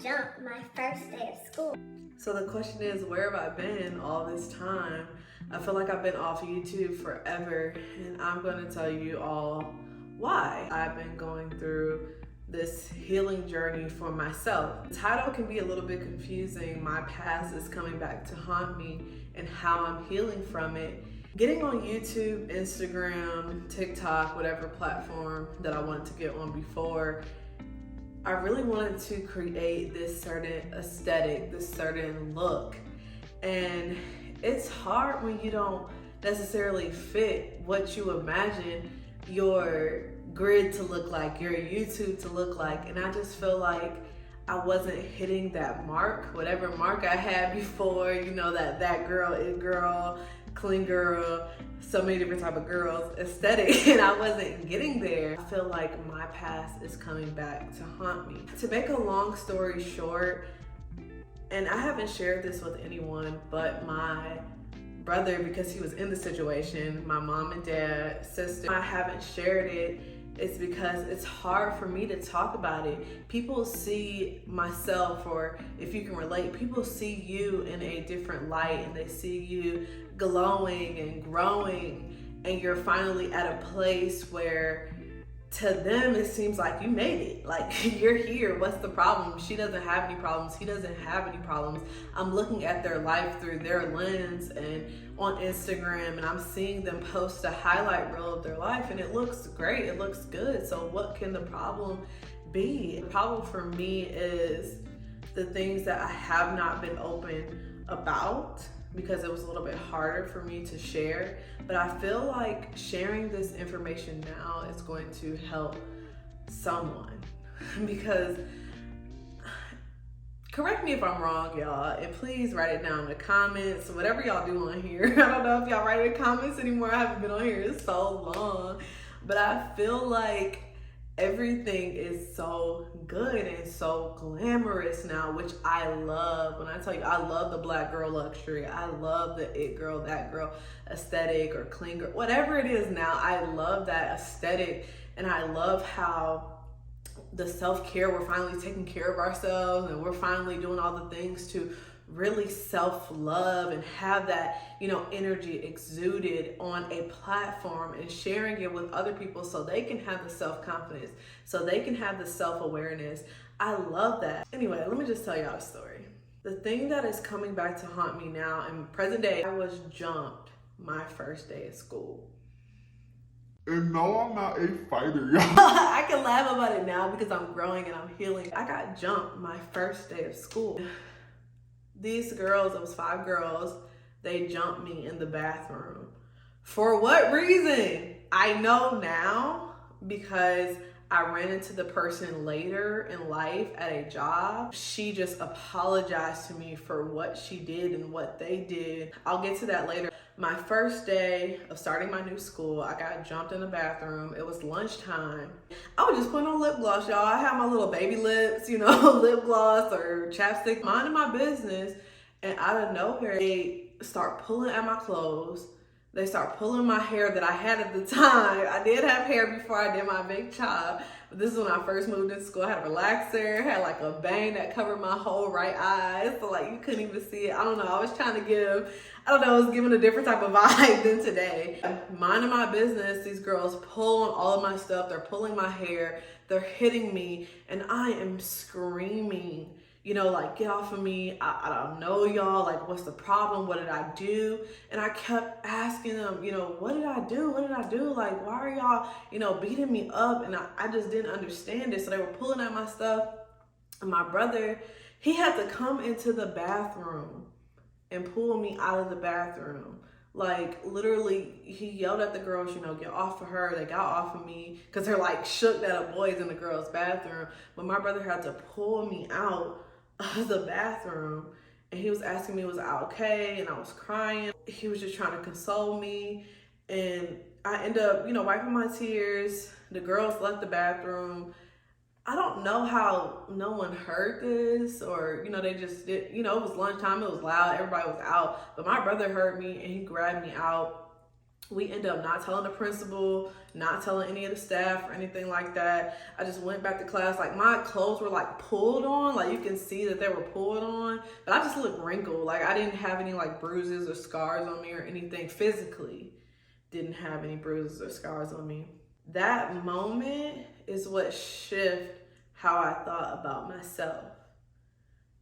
jumped my first day of school. So the question is, where have I been all this time? I feel like I've been off YouTube forever, and I'm going to tell you all why. I've been going through this healing journey for myself. The title can be a little bit confusing. My past is coming back to haunt me and how I'm healing from it. Getting on YouTube, Instagram, TikTok, whatever platform that I wanted to get on before, I really wanted to create this certain aesthetic, this certain look. And it's hard when you don't necessarily fit what you imagine your grid to look like, your YouTube to look like. And I just feel like I wasn't hitting that mark, whatever mark I had before, you know, that girl, it girl, clean girl, so many different type of girls aesthetic, and I wasn't getting there. I feel like my past is coming back to haunt me. To make a long story short, and I haven't shared this with anyone but my brother because he was in the situation, my mom and dad, sister. I haven't shared it. It's because it's hard for me to talk about it. People see myself, or if you can relate, people see you in a different light, and they see you glowing and growing, and you're finally at a place where to them it seems like you made it, like you're here. What's the problem? She doesn't have any problems, he doesn't have any problems. I'm looking at their life through their lens and on Instagram, and I'm seeing them post a highlight reel of their life, and it looks great, it looks good. So what can the problem be? The problem for me is the things that I have not been open about, because it was a little bit harder for me to share. But I feel like sharing this information now is going to help someone. Because, correct me if I'm wrong, y'all, and please write it down in the comments, whatever y'all do on here. I don't know if y'all write in the comments anymore. I haven't been on here in so long. But I feel like everything is so good and so glamorous now, which I love. When I tell you, I love the black girl luxury. I love the it girl, that girl aesthetic, or clean girl, whatever it is now. I love that aesthetic, and I love how the self-care, we're finally taking care of ourselves, and we're finally doing all the things to really self-love and have that, you know, energy exuded on a platform and sharing it with other people so they can have the self-confidence, so they can have the self-awareness. I love that. Anyway, let me just tell y'all a story. The thing that is coming back to haunt me now in present day, I was jumped my first day of school. And no, I'm not a fighter, y'all. I can laugh about it now because I'm growing and I'm healing. I got jumped my first day of school. These girls, it was 5 girls, they jumped me in the bathroom. For what reason? I know now, because I ran into the person later in life at a job. She just apologized to me for what she did and what they did. I'll get to that later. My first day of starting my new school, I got jumped in the bathroom. It was lunchtime. I was just putting on lip gloss, y'all. I had my little baby lips, you know, lip gloss or chapstick, minding my business. And out of nowhere, they start pulling at my clothes. They start pulling my hair that I had at the time. I did have hair before I did my big chop. But this is when I first moved into school. I had a relaxer, had like a bang that covered my whole right eye. So like you couldn't even see it. I don't know. I was trying to give, I don't know, I was giving a different type of vibe than today. Minding my business, these girls pulling all of my stuff. They're pulling my hair. They're hitting me. And I am screaming. You know, like, get off of me. I don't know y'all. Like, what's the problem? What did I do? And I kept asking them, you know, what did I do? What did I do? Like, why are y'all, you know, beating me up? And I just didn't understand it. So they were pulling at my stuff. And my brother, he had to come into the bathroom and pull me out of the bathroom. Like, literally, he yelled at the girls, you know, get off of her. They got off of me because they're like shook that a boy's in the girls' bathroom. But my brother had to pull me out of the bathroom, and he was asking me, was I okay? And I was crying. He was just trying to console me, and I ended up, you know, wiping my tears. The girls left the bathroom. I don't know how no one heard this, or, you know, they just did, you know, it was lunchtime, it was loud, everybody was out, but my brother heard me and he grabbed me out We end up not telling the principal, not telling any of the staff or anything like that. I just went back to class. Like, my clothes were like pulled on. Like, you can see that they were pulled on, but I just looked wrinkled. Like, I didn't have any like bruises or scars on me or anything physically. Didn't have any bruises or scars on me. That moment is what shifted how I thought about myself.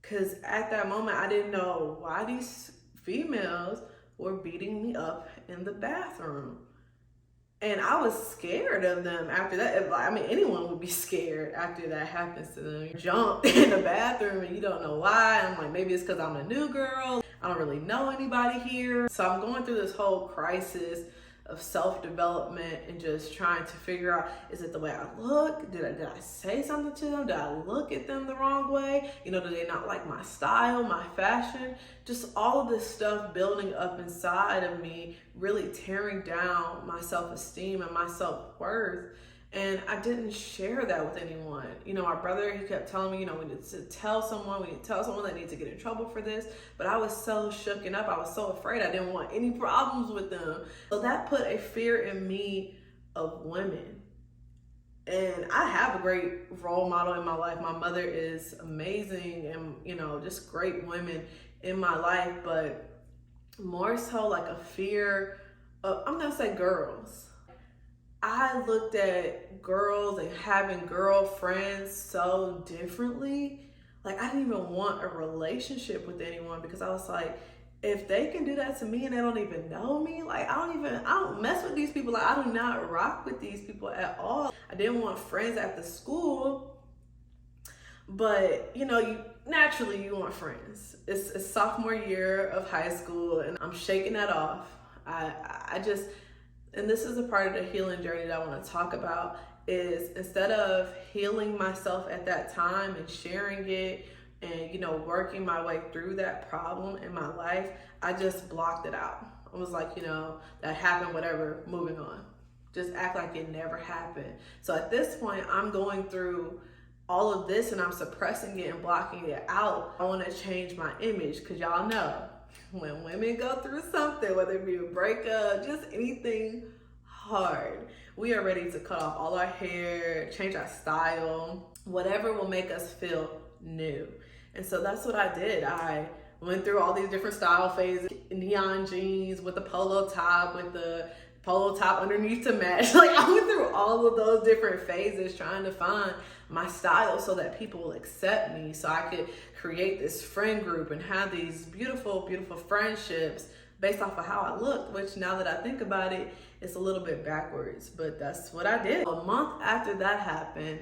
Because at that moment, I didn't know why these females were beating me up in the bathroom. And I was scared of them after that. I mean, anyone would be scared after that happens to them. You jump in the bathroom and you don't know why. I'm like, maybe it's because I'm a new girl. I don't really know anybody here. So I'm going through this whole crisis of self-development and just trying to figure out, is it the way I look? Did I say something to them? Did I look at them the wrong way? You know, do they not like my style, my fashion? Just all of this stuff building up inside of me, really tearing down my self-esteem and my self-worth. And I didn't share that with anyone. You know, my brother, he kept telling me, you know, we need to tell someone, that needs to get in trouble for this. But I was so shooken up. I was so afraid. I didn't want any problems with them. So that put a fear in me of women. And I have a great role model in my life. My mother is amazing and, you know, just great women in my life. But more so like a fear of, I'm going to say girls. I looked at girls and having girlfriends so differently. Like, I didn't even want a relationship with anyone because I was like, if they can do that to me and they don't even know me, like, I don't mess with these people. Like, I do not rock with these people at all. I didn't want friends at the school, but you know, you want friends. It's sophomore year of high school and I'm shaking that off. And this is a part of the healing journey that I want to talk about, is instead of healing myself at that time and sharing it and, you know, working my way through that problem in my life, I just blocked it out. I was like, you know, that happened, whatever, moving on. Just act like it never happened. So at this point, I'm going through all of this and I'm suppressing it and blocking it out. I want to change my image because y'all know, when women go through something, whether it be a breakup, just anything hard, we are ready to cut off all our hair, change our style, whatever will make us feel new. And so that's what I did. I went through all these different style phases, neon jeans with the polo top, with the polo top underneath to match. Like, I went through all of those different phases trying to find my style so that people will accept me, so I could create this friend group and have these beautiful, beautiful friendships based off of how I looked, which now that I think about it, it's a little bit backwards, but that's what I did. A month after that happened,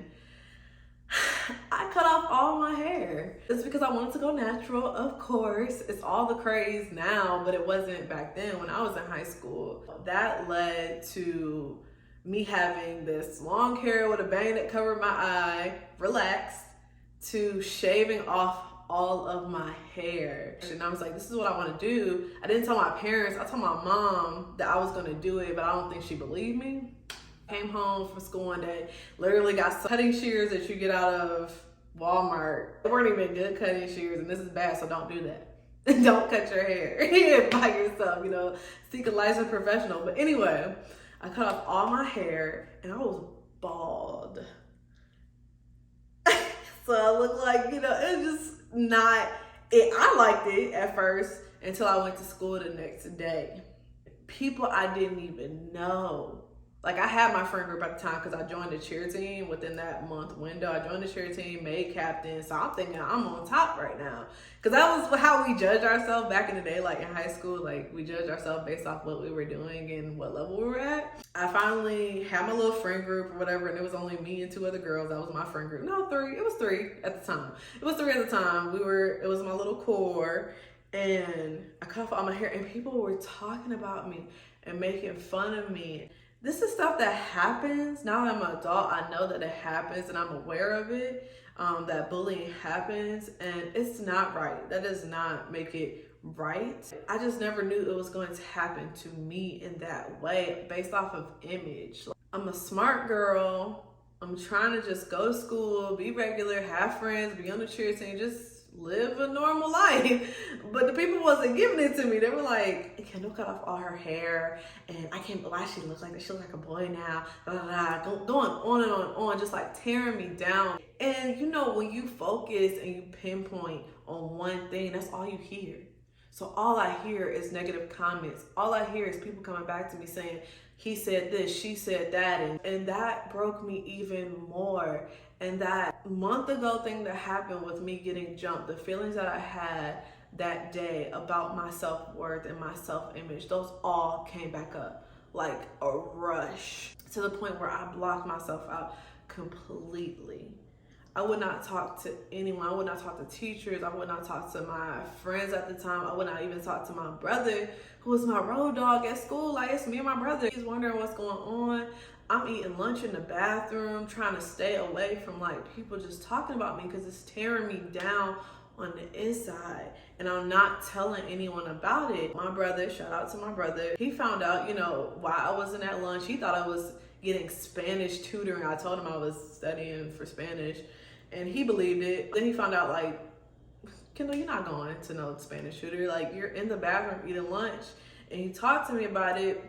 I cut off all my hair. It's because I wanted to go natural, of course. It's all the craze now, but it wasn't back then when I was in high school. That led to me having this long hair with a bang that covered my eye, relaxed, to shaving off all of my hair. And I was like, this is what I want to do. I didn't tell my parents. I told my mom that I was going to do it, but I don't think she believed me. Came home from school one day, literally got some cutting shears that you get out of Walmart. They weren't even good cutting shears, and this is bad, so don't do that. Don't cut your hair by yourself, you know, seek a licensed professional. But anyway, I cut off all my hair and I was bald. So I looked like, you know, it was just not it. I liked it at first until I went to school the next day. People I didn't even know. Like, I had my friend group at the time because I joined the cheer team within that month window. I joined the cheer team, made captain. So I'm thinking I'm on top right now. Because that was how we judged ourselves back in the day, like in high school. Like, we judged ourselves based off what we were doing and what level we were at. I finally had my little friend group or whatever, and it was only me and two other girls. That was my friend group. No, three. It was three at the time. It was three at the time. It was my little core. And I cut off all my hair, and people were talking about me and making fun of me. This is stuff that happens. Now that I'm an adult, I know that it happens and I'm aware of it, that bullying happens, and it's not right. That does not make it right. I just never knew it was going to happen to me in that way based off of image. I'm a smart girl. I'm trying to just go to school, be regular, have friends, be on the cheer team, just live a normal life. But the people wasn't giving it to me. They were like, Kendall cut off all her hair, and I can't believe she looks like this. She looks like a boy now. Blah, blah, blah. Going on and on and on, just like tearing me down. And you know, when you focus and you pinpoint on one thing, that's all you hear. So all I hear is negative comments. All I hear is people coming back to me saying, he said this, she said that. And that broke me even more. And that month ago thing that happened with me getting jumped, the feelings that I had that day about my self-worth and my self-image, those all came back up like a rush, to the point where I blocked myself out completely. I would not talk to anyone. I would not talk to teachers. I would not talk to my friends at the time. I would not even talk to my brother, who was my road dog at school. Like, it's me and my brother. He's wondering what's going on. I'm eating lunch in the bathroom, trying to stay away from like people just talking about me, because it's tearing me down on the inside, and I'm not telling anyone about it. My brother, shout out to my brother, he found out, you know, while I wasn't at lunch. He thought I was getting Spanish tutoring. I told him I was studying for Spanish, and he believed it. Then he found out, like, Kendall, you're not going to no Spanish tutor. Like, you're in the bathroom eating lunch. And he talked to me about it.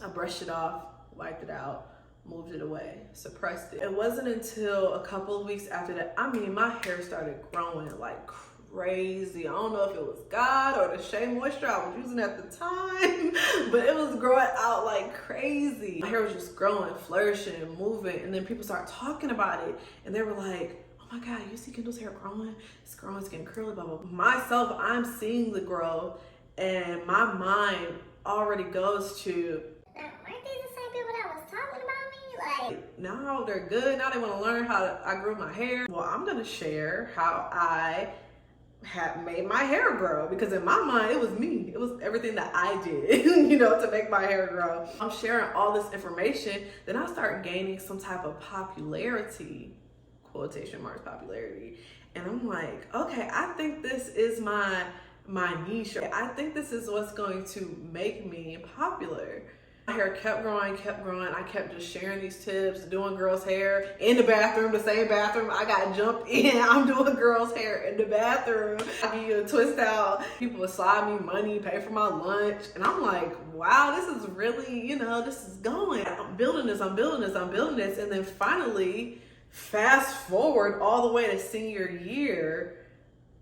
I brushed it off, wiped it out, moved it away, suppressed it. It wasn't until a couple of weeks after that, I mean, my hair started growing like crazy. I don't know if it was God or the shea moisture I was using at the time, but it was growing out like crazy. My hair was just growing, flourishing, and moving. And then people started talking about it, and they were like, oh my God, you see Kendall's hair growing? It's growing, it's getting curly, blah, blah, blah. Myself, I'm seeing the growth, and my mind already goes to, aren't these the same people that was talking about me? Like, now they're good. Now they want to learn how I grew my hair. Well, I'm going to share how I had made my hair grow, because in my mind, it was me. It was everything that I did, you know, to make my hair grow. I'm sharing all this information. Then I start gaining some type of popularity, quotation marks popularity. And I'm like, okay, I think this is my niche. I think this is what's going to make me popular. My hair kept growing. I kept just sharing these tips, doing girls' hair in the bathroom, the same bathroom I got jumped in. I'm doing girls' hair in the bathroom. I give you a twist out. People would slide me money, pay for my lunch. And I'm like, wow, this is really, you know, this is going. I'm building this. And then finally, fast forward all the way to senior year,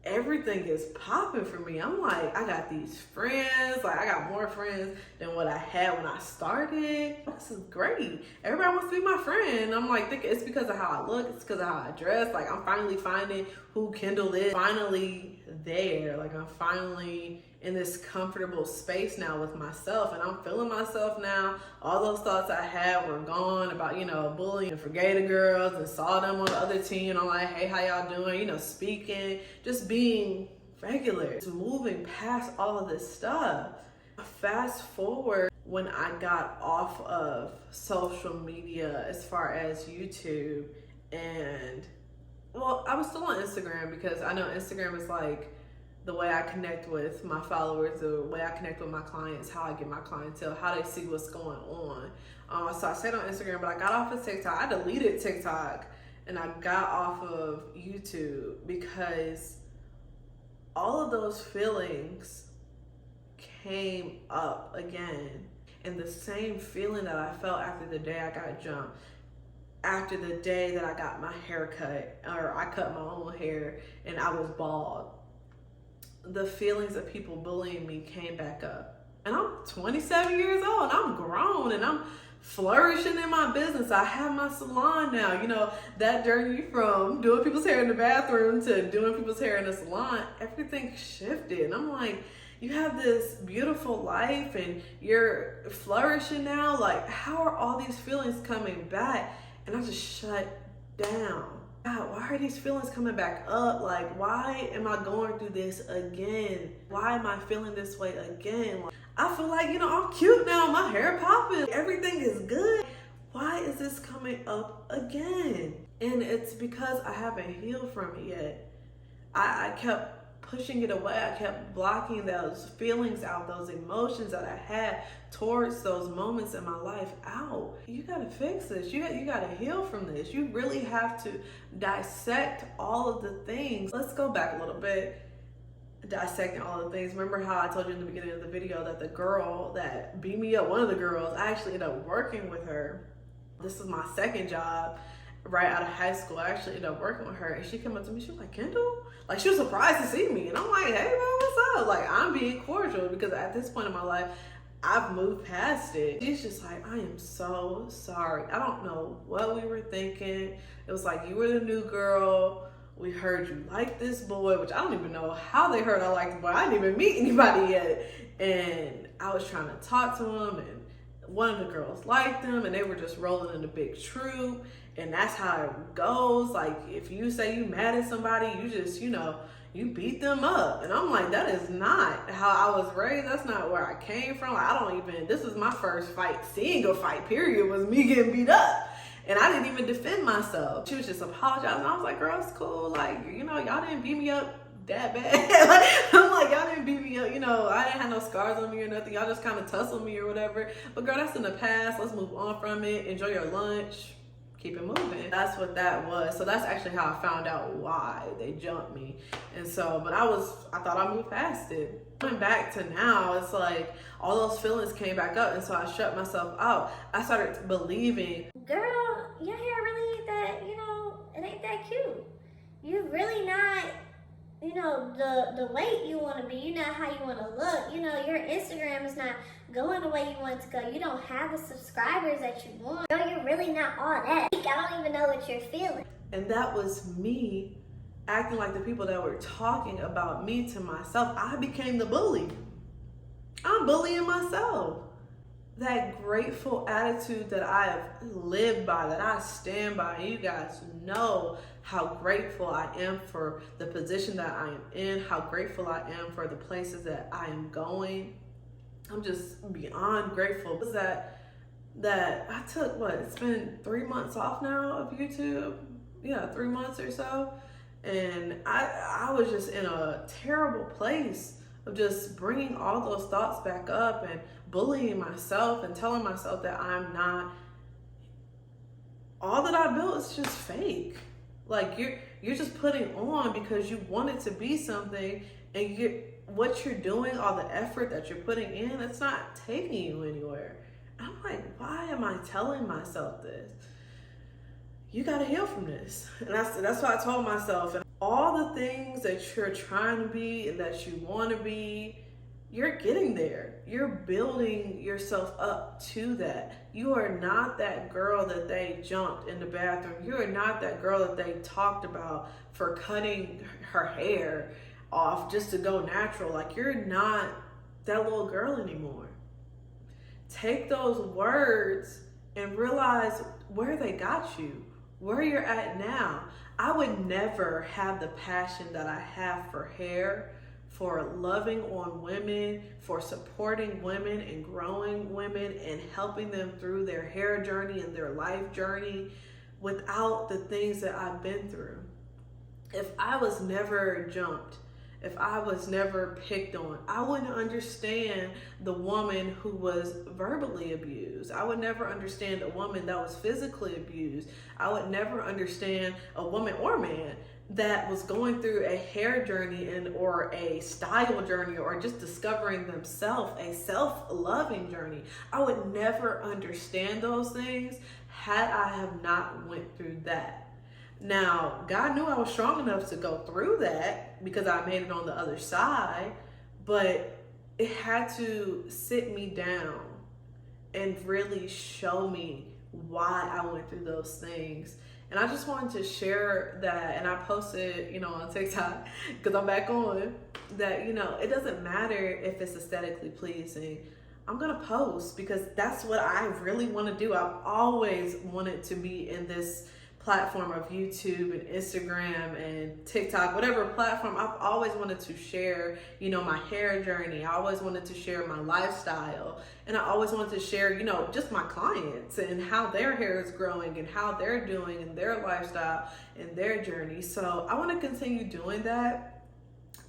everything is popping for me. I'm like, I got these friends, like I got more friends than what I had when I started. This is great. Everybody wants to be my friend. I'm like thinking it's because of how I look, it's because of how I dress. Like, I'm finally finding who Kendall is. Finally there. Like, I'm finally in this comfortable space now with myself, and I'm feeling myself now. All those thoughts I had were gone about, you know, bullying, and forgave the girls and saw them on the other team, and I'm like, hey, how y'all doing? You know, speaking, just being regular, just moving past all of this stuff. Fast forward, when I got off of social media as far as YouTube, and well, I was still on Instagram, because I know Instagram is like the way I connect with my followers, the way I connect with my clients, how I get my clientele, how they see what's going on. So I stayed on Instagram, but I got off of TikTok. I deleted TikTok, and I got off of YouTube, because all of those feelings came up again. And the same feeling that I felt after the day I got jumped, after the day that I got my hair cut, or I cut my own hair and I was bald, the feelings of people bullying me came back up. And I'm 27 years old, and I'm grown, and I'm flourishing in my business. I have my salon now. You know, that journey from doing people's hair in the bathroom to doing people's hair in the salon, everything shifted. And I'm like, you have this beautiful life and you're flourishing now. Like, how are all these feelings coming back? And I just shut down. God, why are these feelings coming back up? Like, why am I going through this again? Why am I feeling this way again? Like, I feel like, you know, I'm cute now. My hair popping. Everything is good. Why is this coming up again? And it's because I haven't healed from it yet. I kept pushing it away. I kept blocking those feelings out, those emotions that I had towards those moments in my life out. You gotta fix this. You gotta heal from this. You really have to dissect all of the things. Let's go back a little bit. Dissecting all the things. Remember how I told you in the beginning of the video that the girl that beat me up, one of the girls, I actually ended up working with her. This was my second job right out of high school. I actually ended up working with her, and she came up to me, she was like, Kendall? Like, she was surprised to see me. And I'm like, hey, bro, what's up? Like, I'm being cordial because at this point in my life, I've moved past it. She's just like, I am so sorry. I don't know what we were thinking. It was like, you were the new girl. We heard you like this boy, which I don't even know how they heard I liked the boy. I didn't even meet anybody yet. And I was trying to talk to him, and one of the girls liked him, and they were just rolling in a big troop. And that's how it goes. Like, if you say you mad at somebody, you just, you beat them up. And I'm like, that is not how I was raised. That's not where I came from. Like, this is my first fight, seeing a fight, period, was me getting beat up. And I didn't even defend myself. She was just apologizing. I was like, girl, it's cool. Like, y'all didn't beat me up that bad. I'm like, y'all didn't beat me up. I didn't have no scars on me or nothing. Y'all just kind of tussled me or whatever. But girl, that's in the past. Let's move on from it. Enjoy your lunch. Keep it moving. That's what that was. So that's actually how I found out why they jumped me. And so, but I thought I moved past it. Going back to now, it's like all those feelings came back up, and so I shut myself out. I started believing, girl, your hair really ain't that, it ain't that cute. You're really not, the weight you want to be. You're not how you want to look. Your Instagram is not going the way you want it to go. You don't have the subscribers that you want. Girl, you're really not all that. I don't even know what you're feeling. and that was me acting like the people that were talking about me to myself. I became the bully. I'm bullying myself. That grateful attitude that I have lived by, that I stand by, you guys know how grateful I am for the position that I am in, how grateful I am for the places that I am going. I'm just beyond grateful. That I took, it's been 3 months off now of YouTube. Yeah, 3 months or so. And I was just in a terrible place of just bringing all those thoughts back up and bullying myself and telling myself that I'm not, all that I built is just fake. Like you're just putting on because you want it to be something, and what you're doing, all the effort that you're putting in, it's not taking you anywhere. I'm like, why am I telling myself this? You gotta heal from this. And that's what I told myself. And all the things that you're trying to be and that you want to be, you're getting there. You're building yourself up to that. You are not that girl that they jumped in the bathroom. You are not that girl that they talked about for cutting her hair off just to go natural. Like, you're not that little girl anymore. Take those words and realize where they got you, where you're at now. I would never have the passion that I have for hair, for loving on women, for supporting women and growing women and helping them through their hair journey and their life journey without the things that I've been through. If I was never jumped, if I was never picked on, I wouldn't understand the woman who was verbally abused. I would never understand a woman that was physically abused. I would never understand a woman or man that was going through a hair journey or a style journey or just discovering themselves, a self-loving journey. I would never understand those things had I have not went through that. Now, God knew I was strong enough to go through that because I made it on the other side, but it had to sit me down and really show me why I went through those things. And I just wanted to share that, and I posted, on TikTok, because I'm back on, that, it doesn't matter if it's aesthetically pleasing. I'm gonna post because that's what I really want to do. I've always wanted to be in this platform of YouTube and Instagram and TikTok, whatever platform. I've always wanted to share, my hair journey. I always wanted to share my lifestyle, and I always wanted to share, just my clients and how their hair is growing and how they're doing and their lifestyle and their journey. So I want to continue doing that.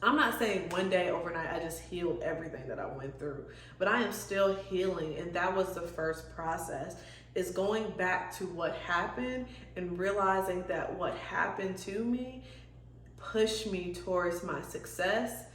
I'm not saying one day overnight I just healed everything that I went through, but I am still healing. And that was the first process, is going back to what happened and realizing that what happened to me pushed me towards my success.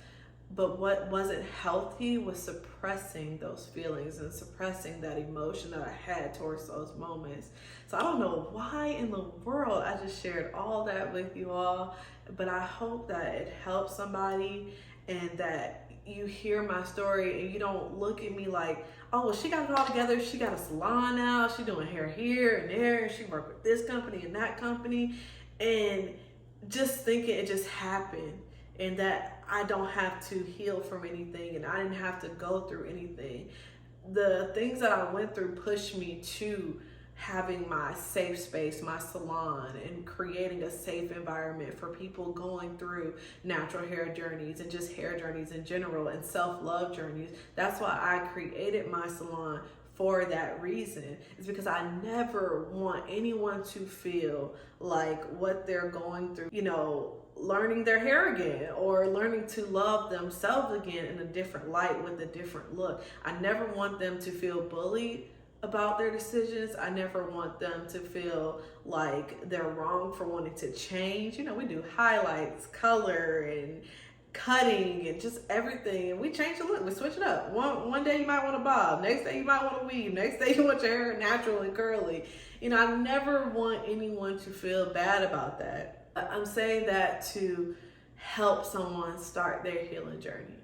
But what wasn't healthy was suppressing those feelings and suppressing that emotion that I had towards those moments. So I don't know why in the world I just shared all that with you all, but I hope that it helps somebody and that you hear my story and you don't look at me like, oh, well, she got it all together. She got a salon now. She doing hair here and there. And she worked with this company and that company. And just thinking it just happened and that I don't have to heal from anything and I didn't have to go through anything. The things that I went through pushed me to having my safe space, my salon, and creating a safe environment for people going through natural hair journeys and just hair journeys in general and self-love journeys. That's why I created my salon, for that reason. It's because I never want anyone to feel like what they're going through, you know, learning their hair again or learning to love themselves again in a different light with a different look. I never want them to feel bullied about their decisions. I never want them to feel like they're wrong for wanting to change. You know, we do highlights, color, and cutting and just everything, and we change the look, we switch it up. One day you might want a bob, next day you might want a weave, next day you want your hair natural and curly. You know, I never want anyone to feel bad about that. I'm saying that to help someone start their healing journey.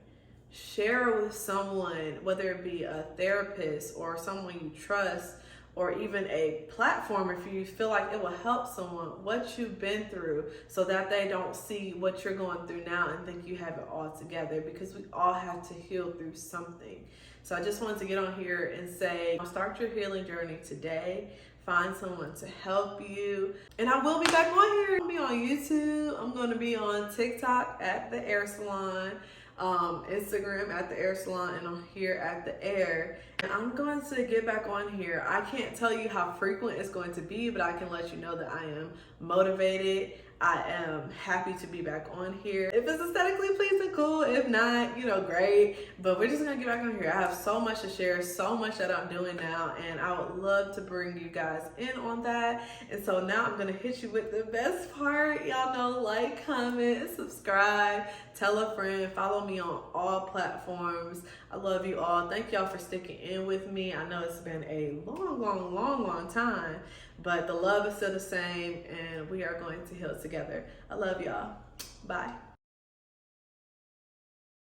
Share with someone, whether it be a therapist or someone you trust, or even a platform, if you feel like it will help someone, what you've been through, so that they don't see what you're going through now and think you have it all together, because we all have to heal through something. So I just wanted to get on here and say, start your healing journey today. Find someone to help you. And I will be back on here. I'll be on YouTube. I'm going to be on TikTok at The Air Salon, Instagram at The Air Salon, and on here at The Air. And I'm going to get back on here. I can't tell you how frequent it's going to be, but I can let you know that I am motivated. I am happy to be back on here. If it's aesthetically pleasing, cool. If not, you know, great. But we're just gonna get back on here. I have so much to share, so much that I'm doing now, and I would love to bring you guys in on that. And so now I'm gonna hit you with the best part. Y'all know, like, comment, subscribe, tell a friend, follow me on all platforms. I love you all. Thank y'all for sticking in with me. I know it's been a long time, but the love is still the same, and we are going to heal together. I love y'all. Bye.